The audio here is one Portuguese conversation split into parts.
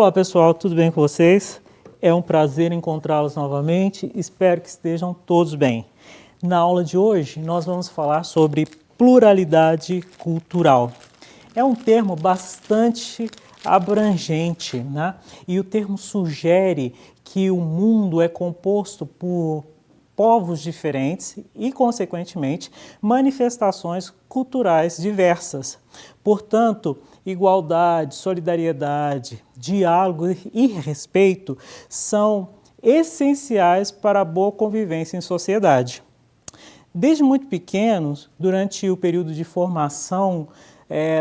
Olá pessoal, tudo bem com vocês? É um prazer encontrá-los novamente, espero que estejam todos bem. Na aula de hoje nós vamos falar sobre pluralidade cultural. É um termo bastante abrangente, né? E o termo sugere que o mundo é composto por povos diferentes e, consequentemente, manifestações culturais diversas. Portanto, igualdade, solidariedade, diálogo e respeito são essenciais para a boa convivência em sociedade. Desde muito pequenos, durante o período de formação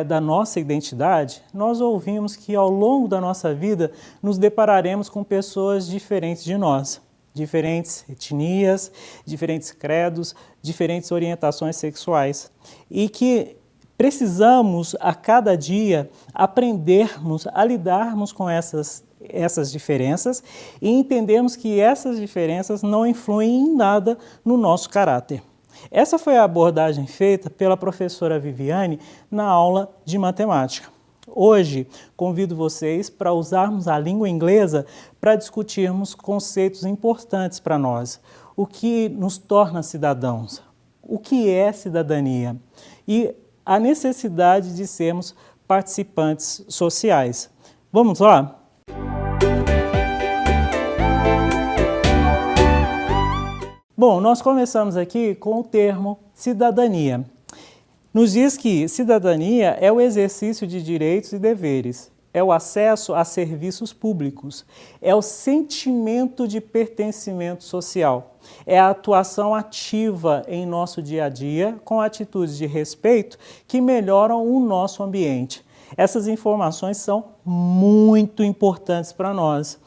da nossa identidade, nós ouvimos que ao longo da nossa vida nos depararemos com pessoas diferentes de nós. Diferentes etnias, diferentes credos, diferentes orientações sexuais. E que precisamos, a cada dia, aprendermos a lidarmos com essas diferenças e entendermos que essas diferenças não influem em nada no nosso caráter. Essa foi a abordagem feita pela professora Viviane na aula de matemática. Hoje, convido vocês para usarmos a língua inglesa para discutirmos conceitos importantes para nós. O que nos torna cidadãos? O que é cidadania? E a necessidade de sermos participantes sociais. Vamos lá? Bom, nós começamos aqui com o termo cidadania. Nos diz que cidadania é o exercício de direitos e deveres, é o acesso a serviços públicos, é o sentimento de pertencimento social, é a atuação ativa em nosso dia a dia com atitudes de respeito que melhoram o nosso ambiente. Essas informações são muito importantes para nós.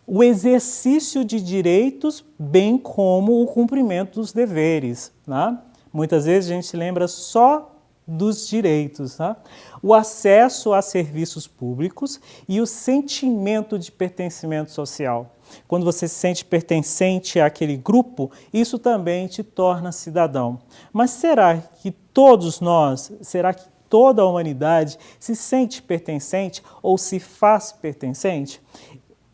O exercício de direitos, bem como o cumprimento dos deveres, né? Muitas vezes a gente lembra só dos direitos, né? O acesso a serviços públicos e o sentimento de pertencimento social. Quando você se sente pertencente àquele grupo, isso também te torna cidadão. Mas será que todos nós, será que toda a humanidade se sente pertencente ou se faz pertencente?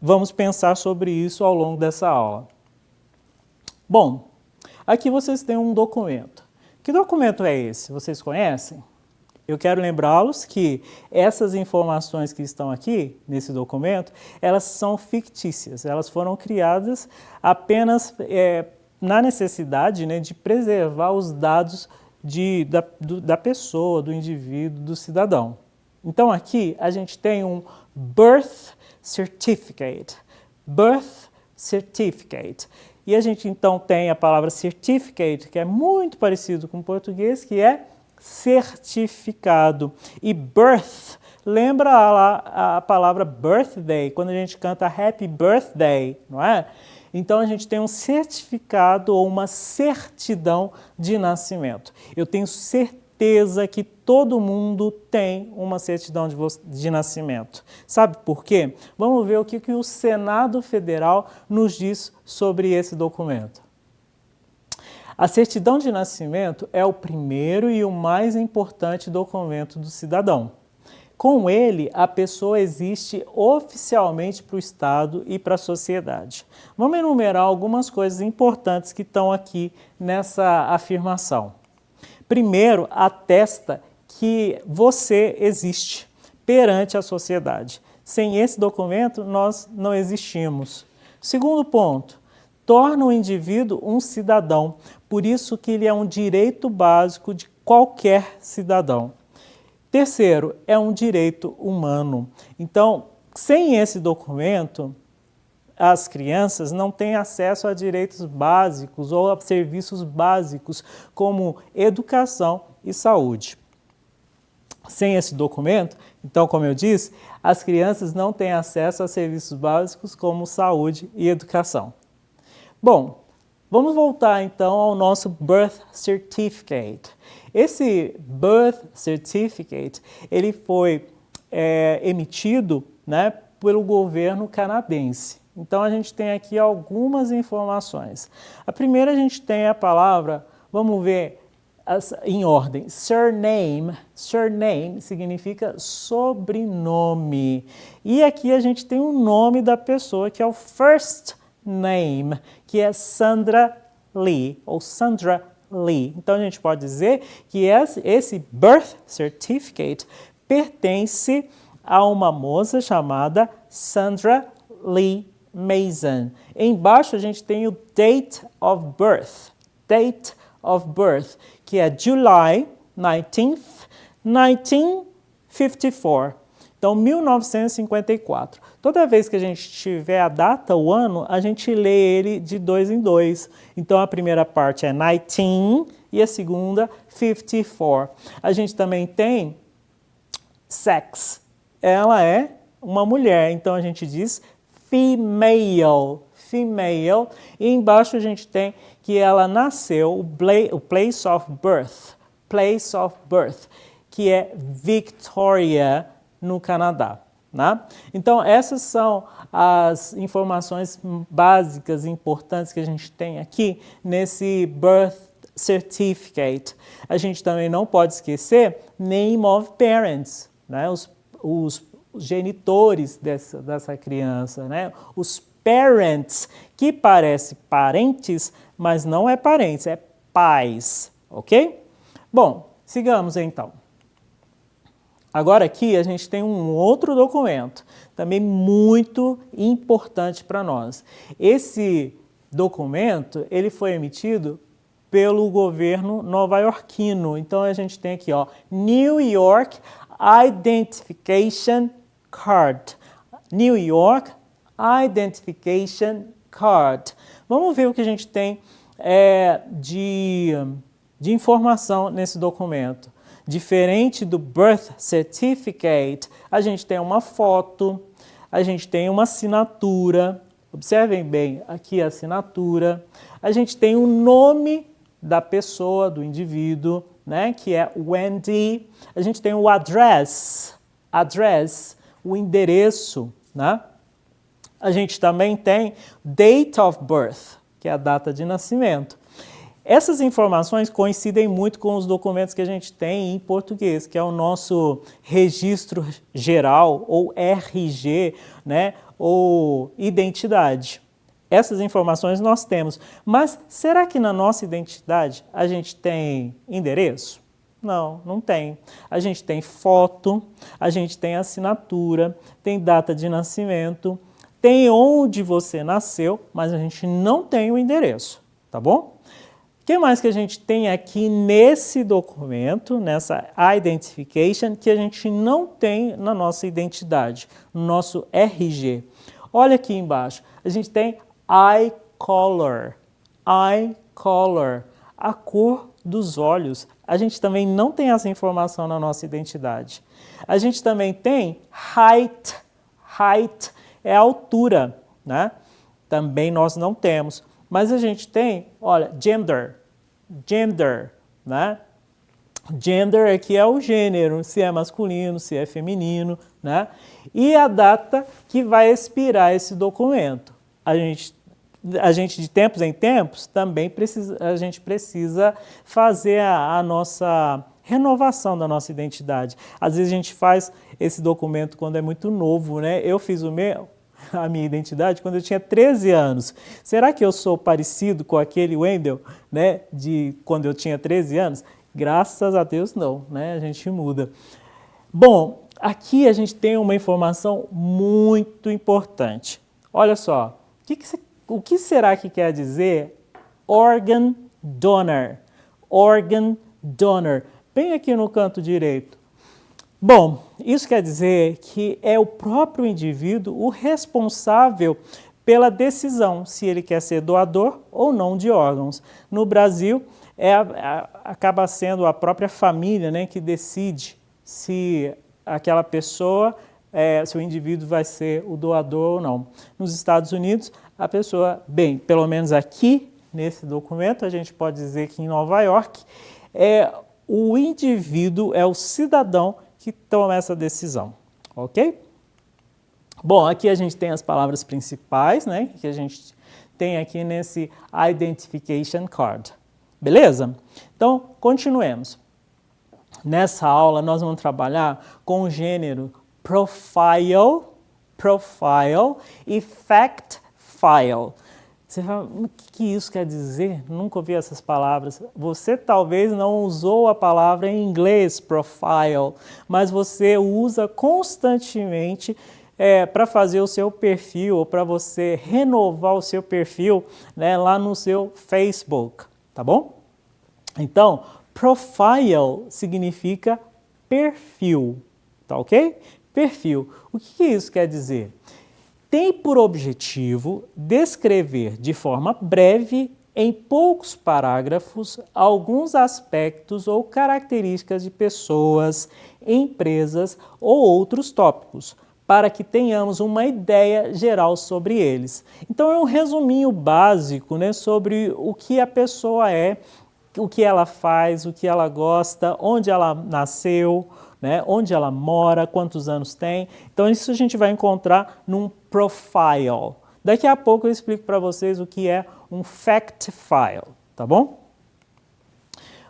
Vamos pensar sobre isso ao longo dessa aula. Bom, aqui vocês têm um documento. Que documento é esse? Vocês conhecem? Eu quero lembrá-los que essas informações que estão aqui, nesse documento, elas são fictícias. Elas foram criadas apenas na necessidade, né, de preservar os dados da pessoa, do indivíduo, do cidadão. Então aqui a gente tem um birth certificate. Birth certificate. E a gente então tem a palavra certificate, que é muito parecido com o português, que é certificado. E birth, lembra a palavra birthday, quando a gente canta Happy Birthday, não é? Então a gente tem um certificado ou uma certidão de nascimento. Eu tenho certeza que todo mundo tem uma certidão de nascimento. Sabe por quê? Vamos ver o que o Senado Federal nos diz sobre esse documento. A certidão de nascimento é o primeiro e o mais importante documento do cidadão. Com ele, a pessoa existe oficialmente para o Estado e para a sociedade. Vamos enumerar algumas coisas importantes que estão aqui nessa afirmação. Primeiro, atesta que você existe perante a sociedade. Sem esse documento, nós não existimos. Segundo ponto, torna o indivíduo um cidadão, por isso que ele é um direito básico de qualquer cidadão. Terceiro, é um direito humano. Então, sem esse documento, as crianças não têm acesso a direitos básicos ou a serviços básicos, como educação e saúde. Sem esse documento, então, como eu disse, as crianças não têm acesso a serviços básicos como saúde e educação. Bom, vamos voltar então ao nosso Birth Certificate. Esse Birth Certificate, ele foi emitido, né, pelo governo canadense. Então, a gente tem aqui algumas informações. A primeira, a gente tem a palavra, vamos ver, em ordem. Surname significa sobrenome. E aqui a gente tem o nome da pessoa, que é o first name, que é Sandra Lee, ou Sandra Lee. Então a gente pode dizer que esse birth certificate pertence a uma moça chamada Sandra Lee Mason. Embaixo a gente tem o date of birth, que é July 19th, 1954. Então, 1954. Toda vez que a gente tiver a data, o ano, a gente lê ele de 2 em 2. Então, a primeira parte é 19 e a segunda, 54. A gente também tem sex. Ela é uma mulher, então a gente diz female. E embaixo a gente tem que ela nasceu, o place of birth, que é Victoria, no Canadá. Né? Então, essas são as informações básicas e importantes que a gente tem aqui nesse birth certificate. A gente também não pode esquecer name of parents, né? Os genitores dessa criança, né? Os parents, que parece parentes, mas não é parentes, é pais, ok? Bom, sigamos então. Agora aqui a gente tem um outro documento, também muito importante para nós. Esse documento, ele foi emitido pelo governo nova-iorquino. Então a gente tem aqui, ó, New York Identification Card. New York Identification Card. Vamos ver o que a gente tem de informação nesse documento. Diferente do birth certificate, a gente tem uma foto, a gente tem uma assinatura. Observem bem aqui a assinatura. A gente tem o nome da pessoa, do indivíduo, né, que é Wendy. A gente tem o address, o endereço, né? A gente também tem date of birth, que é a data de nascimento. Essas informações coincidem muito com os documentos que a gente tem em português, que é o nosso registro geral, ou RG, né, ou identidade. Essas informações nós temos, mas será que na nossa identidade a gente tem endereço? Não, não tem. A gente tem foto, a gente tem assinatura, tem data de nascimento, tem onde você nasceu, mas a gente não tem o endereço, tá bom? O que mais que a gente tem aqui nesse documento, nessa identification, que a gente não tem na nossa identidade, no nosso RG? Olha aqui embaixo, a gente tem eye color, a cor dos olhos. A gente também não tem essa informação na nossa identidade. A gente também tem height é a altura, né? Também nós não temos. Mas a gente tem, olha, gender, né? Gender aqui é o gênero, se é masculino, se é feminino, né? E a data que vai expirar esse documento. A gente de tempos em tempos também precisa fazer a nossa renovação da nossa identidade. Às vezes a gente faz esse documento quando é muito novo, né? Eu fiz a minha identidade quando eu tinha 13 anos. Será que eu sou parecido com aquele Wendell, né, de quando eu tinha 13 anos? Graças a Deus não, né? A gente muda. Bom, aqui a gente tem uma informação muito importante. Olha só, o que será que quer dizer organ donor? Organ donor, bem aqui no canto direito. Bom, isso quer dizer que é o próprio indivíduo o responsável pela decisão se ele quer ser doador ou não de órgãos. No Brasil, acaba sendo a própria família, né, que decide se aquela pessoa, se o indivíduo vai ser o doador ou não. Nos Estados Unidos, a pessoa, bem, pelo menos aqui nesse documento, a gente pode dizer que em Nova York, o indivíduo é o cidadão que toma essa decisão, ok? Bom, aqui a gente tem as palavras principais, né, que a gente tem aqui nesse Identification Card. Beleza? Então, continuemos. Nessa aula, nós vamos trabalhar com o gênero profile e fact file. Você fala, o que isso quer dizer? Nunca ouvi essas palavras. Você talvez não usou a palavra em inglês, profile, mas você usa constantemente para fazer o seu perfil, ou para você renovar o seu perfil, né, lá no seu Facebook, tá bom? Então, profile significa perfil, tá ok? Perfil. O que isso quer dizer? Tem por objetivo descrever de forma breve, em poucos parágrafos, alguns aspectos ou características de pessoas, empresas ou outros tópicos, para que tenhamos uma ideia geral sobre eles. Então é um resuminho básico, né, sobre o que a pessoa é, o que ela faz, o que ela gosta, onde ela nasceu, né, onde ela mora, quantos anos tem. Então isso a gente vai encontrar num profile. Daqui a pouco eu explico para vocês o que é um fact file, tá bom?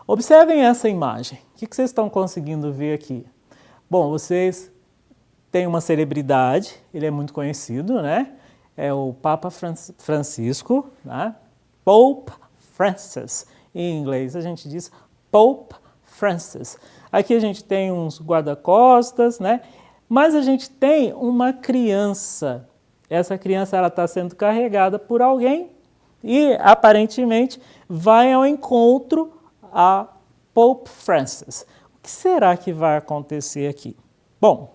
Observem essa imagem. O que vocês estão conseguindo ver aqui? Bom, vocês têm uma celebridade, ele é muito conhecido, né? É o Papa Francisco, né? Pope Francis. Em inglês a gente diz Pope Francis. Aqui a gente tem uns guarda-costas, né? Mas a gente tem uma criança. Essa criança está sendo carregada por alguém e aparentemente vai ao encontro a Pope Francis. O que será que vai acontecer aqui? Bom,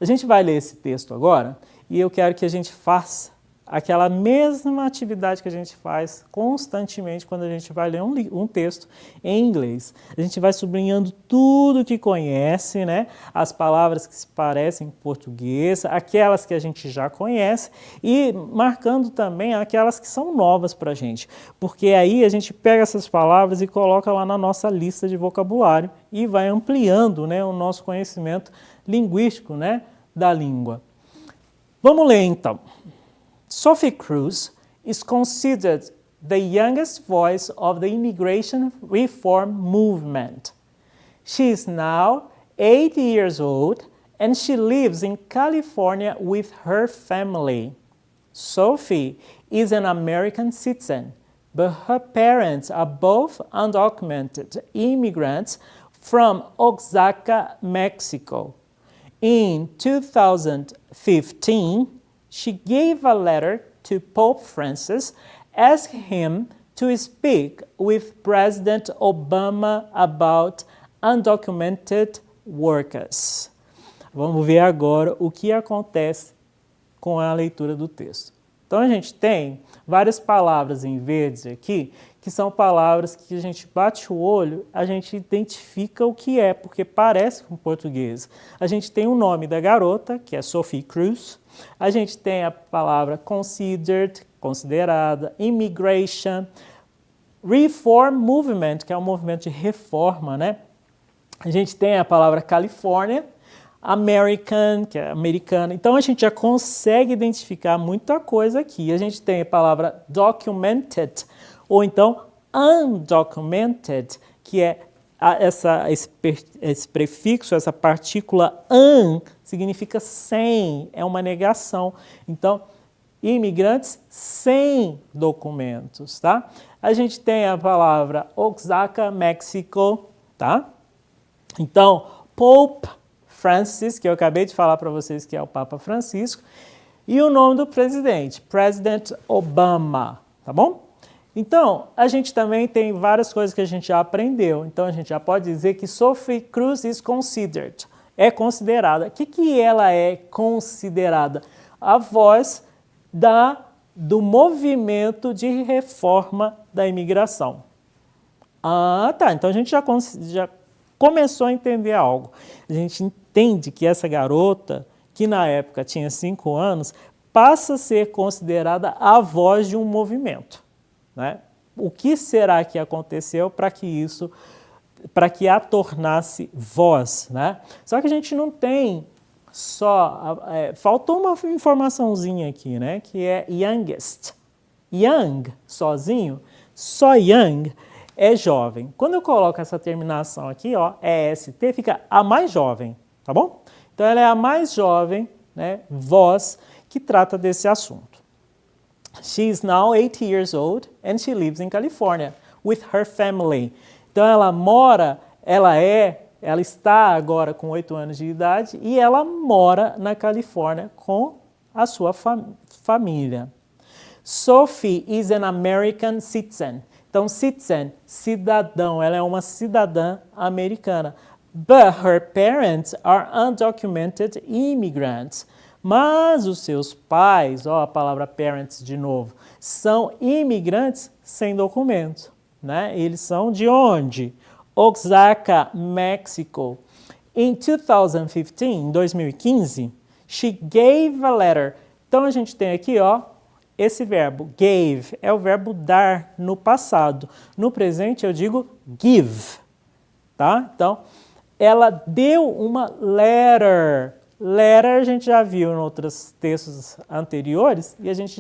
a gente vai ler esse texto agora e eu quero que a gente faça aquela mesma atividade que a gente faz constantemente quando a gente vai ler um texto em inglês. A gente vai sublinhando tudo que conhece, né? As palavras que se parecem em português, aquelas que a gente já conhece e marcando também aquelas que são novas para a gente. Porque aí a gente pega essas palavras e coloca lá na nossa lista de vocabulário e vai ampliando, né, o nosso conhecimento linguístico, né, da língua. Vamos ler então. Sophie Cruz is considered the youngest voice of the immigration reform movement. She is now 80 years old and she lives in California with her family. Sophie is an American citizen, but her parents are both undocumented immigrants from Oaxaca, Mexico. In 2015, she gave a letter to Pope Francis asking him to speak with President Obama about undocumented workers. Vamos ver agora o que acontece com a leitura do texto. Então a gente tem várias palavras em verdes aqui, que são palavras que a gente bate o olho, a gente identifica o que é, porque parece com português. A gente tem o nome da garota, que é Sophie Cruz. A gente tem a palavra considered, considerada, immigration, reform movement, que é um movimento de reforma, né? A gente tem a palavra California, American, que é americana. Então a gente já consegue identificar muita coisa aqui. A gente tem a palavra documented, ou então undocumented, que é esse prefixo, essa partícula un, significa sem, é uma negação. Então, imigrantes sem documentos, tá? A gente tem a palavra Oaxaca, México, tá? Então, Pope Francis, que eu acabei de falar para vocês que é o Papa Francisco, e o nome do presidente, President Obama, tá bom? Então, a gente também tem várias coisas que a gente já aprendeu. Então, a gente já pode dizer que Sophie Cruz is considered, é considerada. O que ela é considerada? A voz do movimento de reforma da imigração. Ah, tá. Então, a gente já começou a entender algo. A gente entende que essa garota, que na época tinha 5 anos, passa a ser considerada a voz de um movimento, né? O que será que aconteceu para que a tornasse voz, né? Só que a gente não tem só... faltou uma informaçãozinha aqui, né? Que é youngest. Young, sozinho, só young, é jovem. Quando eu coloco essa terminação aqui, ó, EST, fica a mais jovem, tá bom? Então, ela é a mais jovem, né, voz que trata desse assunto. She is now 8 years old and she lives in California with her family. Então, ela está agora com 8 anos de idade e ela mora na Califórnia com a sua família. Sophie is an American citizen. Então, citizen, cidadão, ela é uma cidadã americana. But her parents are undocumented immigrants. Mas os seus pais, ó, a palavra parents de novo, são imigrantes sem documento, né? Eles são de onde? Oaxaca, México. In 2015, em 2015, she gave a letter. Então, a gente tem aqui, ó, esse verbo, gave, é o verbo dar no passado. No presente, eu digo give, tá? Então, ela deu uma letter. Letter a gente já viu em outros textos anteriores e a gente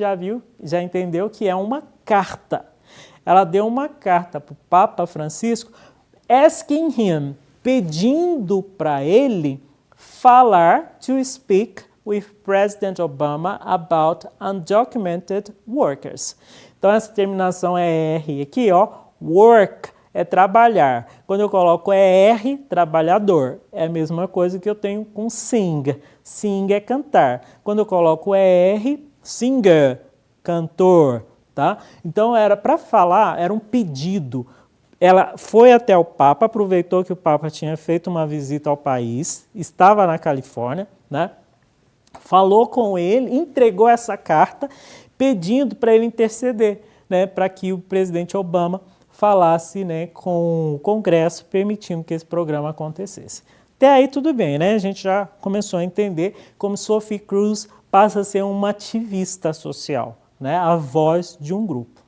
já entendeu que é uma carta. Ela deu uma carta para o Papa Francisco, asking him, pedindo para ele falar, to speak with President Obama about undocumented workers. Então, essa terminação é R aqui, ó, work é trabalhar. Quando eu coloco R, trabalhador, é a mesma coisa que eu tenho com sing. Sing é cantar. Quando eu coloco R, singer, cantor, tá? Então, era para falar, era um pedido. Ela foi até o Papa, aproveitou que o Papa tinha feito uma visita ao país, estava na Califórnia, né? Falou com ele, entregou essa carta, pedindo para ele interceder, né? Para que o presidente Obama falasse, né, com o Congresso, permitindo que esse programa acontecesse. Até aí tudo bem, né? A gente já começou a entender como Sophie Cruz passa a ser uma ativista social, né? A voz de um grupo.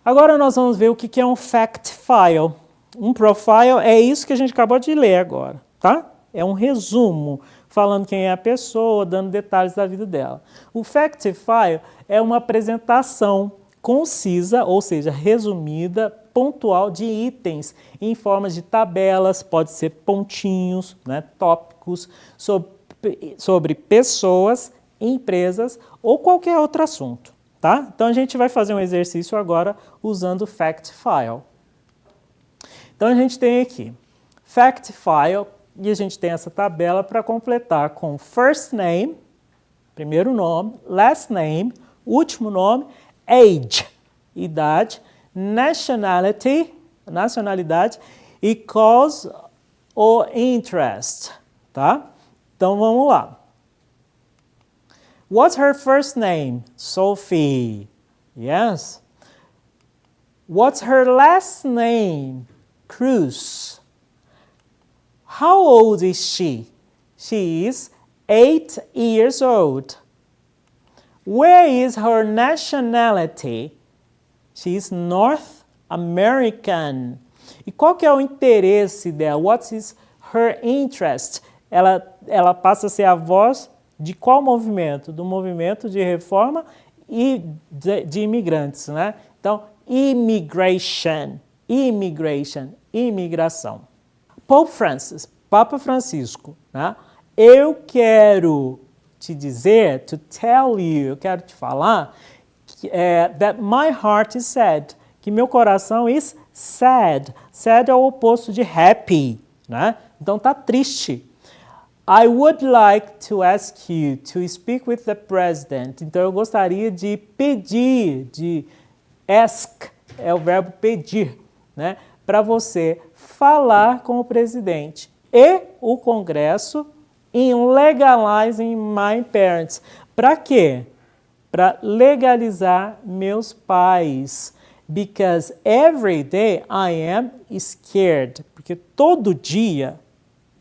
Agora nós vamos ver o que é um fact file. Um profile é isso que a gente acabou de ler agora, tá? É um resumo, falando quem é a pessoa, dando detalhes da vida dela. O fact file é uma apresentação concisa, ou seja, resumida, pontual de itens em formas de tabelas, pode ser pontinhos, né, tópicos, sobre pessoas, empresas ou qualquer outro assunto, tá? Então a gente vai fazer um exercício agora usando o fact file. Então a gente tem aqui fact file e a gente tem essa tabela para completar com first name, primeiro nome, last name, último nome, age, idade, nationality, nacionalidade, e cause ou interest, tá? Então vamos lá. What's her first name? Sophie. Yes. What's her last name? Cruz. How old is she? She is 8 years old. Where is her nationality? She is North American. E qual que é o interesse dela? What is her interest? Ela passa a ser a voz de qual movimento? Do movimento de reforma e de imigrantes, né? Então, immigration, imigração. Pope Francis, Papa Francisco, né? Eu quero te dizer, to tell you, eu quero te falar, that my heart is sad, que meu coração is sad. Sad é o oposto de happy, né? Então tá triste. I would like to ask you to speak with the president. Então eu gostaria de pedir, de ask, é o verbo pedir, né? Para você falar com o presidente e o Congresso in legalizing my parents. Para quê? Para legalizar meus pais. Because every day I am scared. Porque todo dia,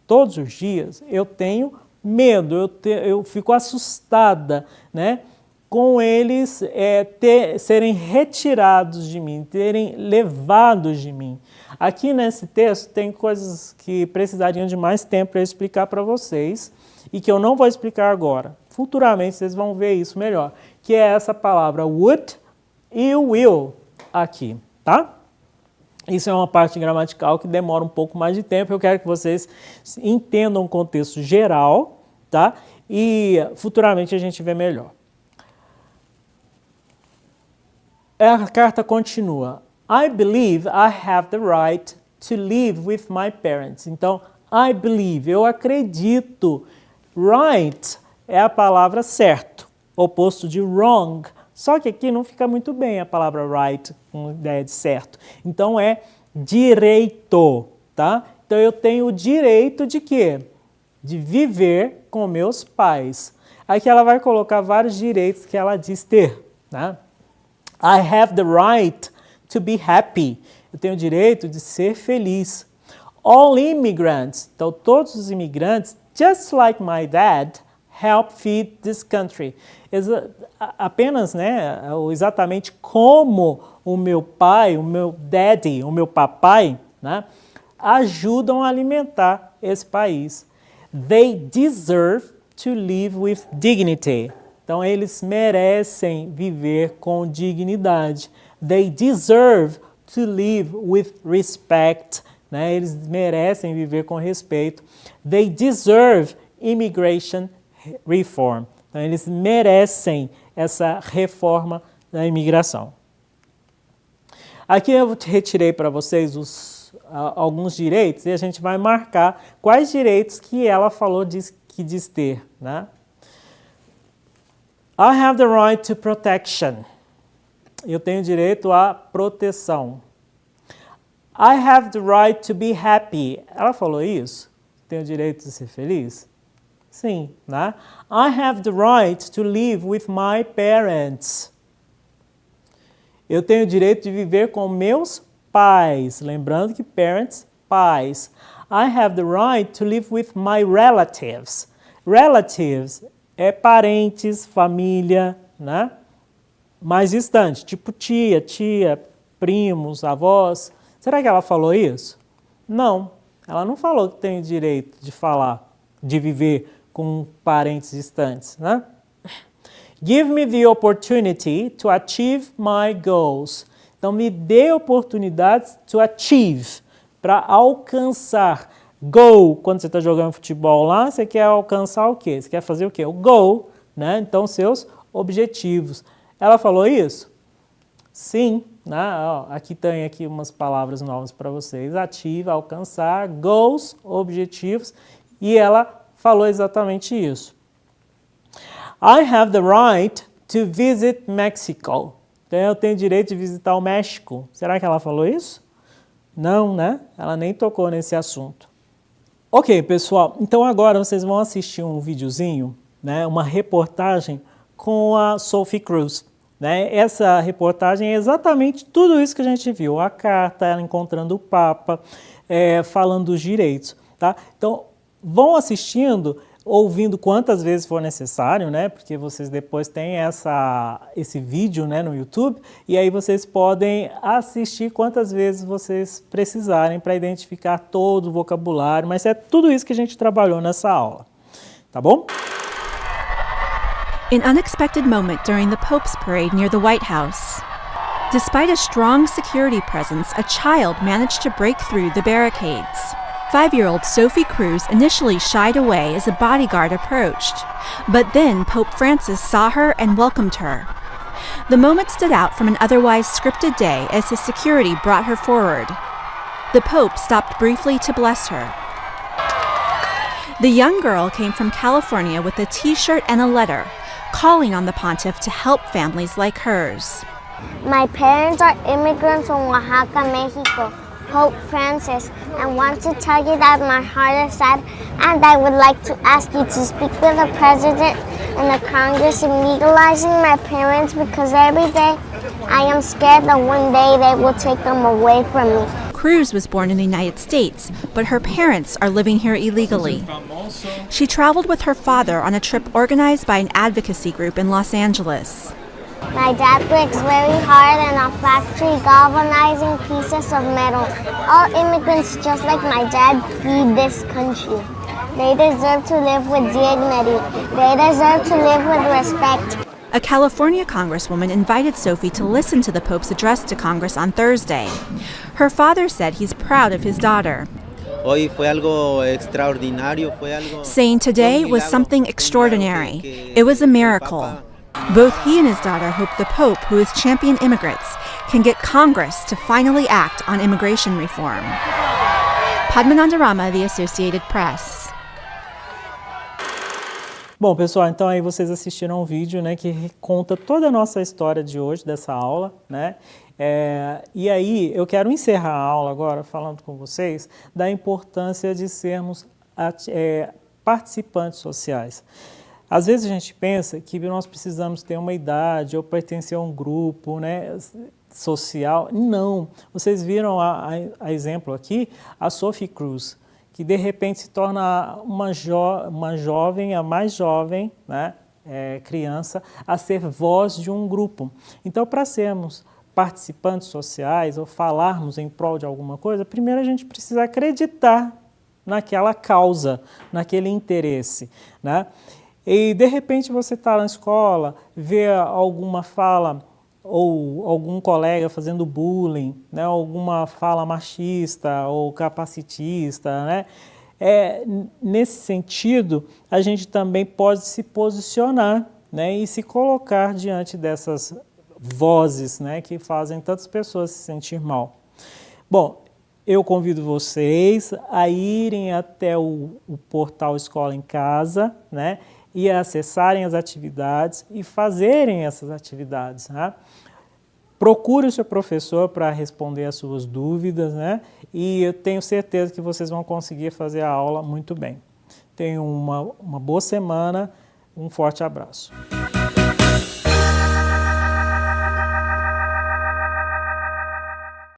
todos os dias, eu tenho medo, eu fico assustada, né? Com eles serem retirados de mim, terem levados de mim. Aqui nesse texto tem coisas que precisariam de mais tempo para eu explicar para vocês e que eu não vou explicar agora. Futuramente vocês vão ver isso melhor, que é essa palavra would e will aqui, tá? Isso é uma parte gramatical que demora um pouco mais de tempo. Eu quero que vocês entendam o contexto geral, tá? E futuramente a gente vê melhor. A carta continua. I believe I have the right to live with my parents. Então, I believe, eu acredito. Right é a palavra certo, oposto de wrong. Só que aqui não fica muito bem a palavra right, com ideia de certo. Então é direito, tá? Então eu tenho o direito de quê? De viver com meus pais. Aqui ela vai colocar vários direitos que ela diz ter, tá? I have the right to be happy. Eu tenho o direito de ser feliz. All immigrants, então todos os imigrantes, just like my dad, help feed this country. Apenas, né, exatamente como o meu pai, o meu daddy, o meu papai, né, ajudam a alimentar esse país. They deserve to live with dignity. Então, eles merecem viver com dignidade. They deserve to live with respect. Né? Eles merecem viver com respeito. They deserve immigration reform. Então, eles merecem essa reforma da imigração. Aqui eu retirei para vocês alguns direitos e a gente vai marcar quais direitos que ela falou que diz ter. Né? I have the right to protection. Eu tenho direito à proteção. I have the right to be happy. Ela falou isso? Tenho o direito de ser feliz? Sim, né? I have the right to live with my parents. Eu tenho o direito de viver com meus pais. Lembrando que parents, pais. I have the right to live with my relatives. Relatives é parentes, família, né? Mais distante, tipo tia, primos, avós. Será que ela falou isso? Não, ela não falou que tem o direito de falar, de viver com parentes distantes, né? Give me the opportunity to achieve my goals. Então, me dê oportunidades to achieve, para alcançar. Goal, quando você está jogando futebol lá, você quer alcançar o quê? Você quer fazer o quê? O goal, né? Então, seus objetivos. Ela falou isso? Sim, né? Ó, aqui tem umas palavras novas para vocês. Ativa, alcançar, goals, objetivos. E ela falou exatamente isso. I have the right to visit Mexico. Então, eu tenho direito de visitar o México. Será que ela falou isso? Não, né? Ela nem tocou nesse assunto. Ok, pessoal. Então, agora vocês vão assistir um videozinho, né? Uma reportagem com a Sophie Cruz. Né? Essa reportagem é exatamente tudo isso que a gente viu. A carta, ela encontrando o Papa, falando dos direitos. Tá? Então, vão assistindo, ouvindo quantas vezes for necessário, né? Porque vocês depois têm esse vídeo, né, no YouTube, e aí vocês podem assistir quantas vezes vocês precisarem para identificar todo o vocabulário, mas é tudo isso que a gente trabalhou nessa aula. Tá bom? An unexpected moment during the Pope's parade near the White House. Despite a strong security presence, a child managed to break through the barricades. 5-year-old Sophie Cruz initially shied away as a bodyguard approached, but then Pope Francis saw her and welcomed her. The moment stood out from an otherwise scripted day as his security brought her forward. The Pope stopped briefly to bless her. The young girl came from California with a t-shirt and a letter, calling on the pontiff to help families like hers. My parents are immigrants from Oaxaca, Mexico. Pope Francis, I want to tell you that my heart is sad and I would like to ask you to speak with the President and the Congress in legalizing my parents because every day I am scared that one day they will take them away from me. Cruz was born in the United States, but her parents are living here illegally. She traveled with her father on a trip organized by an advocacy group in Los Angeles. My dad works very hard in a factory galvanizing pieces of metal. All immigrants, just like my dad, feed this country. They deserve to live with dignity. They deserve to live with respect. A California congresswoman invited Sophie to listen to the Pope's address to Congress on Thursday. Her father said he's proud of his daughter, Hoy fue algo extraordinario, saying today was something extraordinary. It was a miracle. Both he and his daughter hope the Pope, who has championed immigrants, can get Congress to finally act on immigration reform. Padmananda Rama, The Associated Press. Bom, pessoal, então aí vocês assistiram um vídeo, né, que conta toda a nossa história de hoje, dessa aula, né? E aí eu quero encerrar a aula agora falando com vocês da importância de sermos participantes sociais. Às vezes a gente pensa que nós precisamos ter uma idade ou pertencer a um grupo, né, social. Não, vocês viram a exemplo aqui, a Sophie Cruz, que de repente se torna uma jovem, a mais jovem, né, criança, a ser voz de um grupo. Então, para sermos participantes sociais ou falarmos em prol de alguma coisa, primeiro a gente precisa acreditar naquela causa, naquele interesse, né? E de repente você está na escola, vê alguma fala ou algum colega fazendo bullying, né, alguma fala machista ou capacitista, né? Nesse sentido, a gente também pode se posicionar, né, e se colocar diante dessas vozes, né, que fazem tantas pessoas se sentir mal. Bom, eu convido vocês a irem até o portal Escola em Casa, né, e acessarem as atividades e fazerem essas atividades, né? Procure o seu professor para responder as suas dúvidas, né? E eu tenho certeza que vocês vão conseguir fazer a aula muito bem. Tenham uma boa semana, um forte abraço.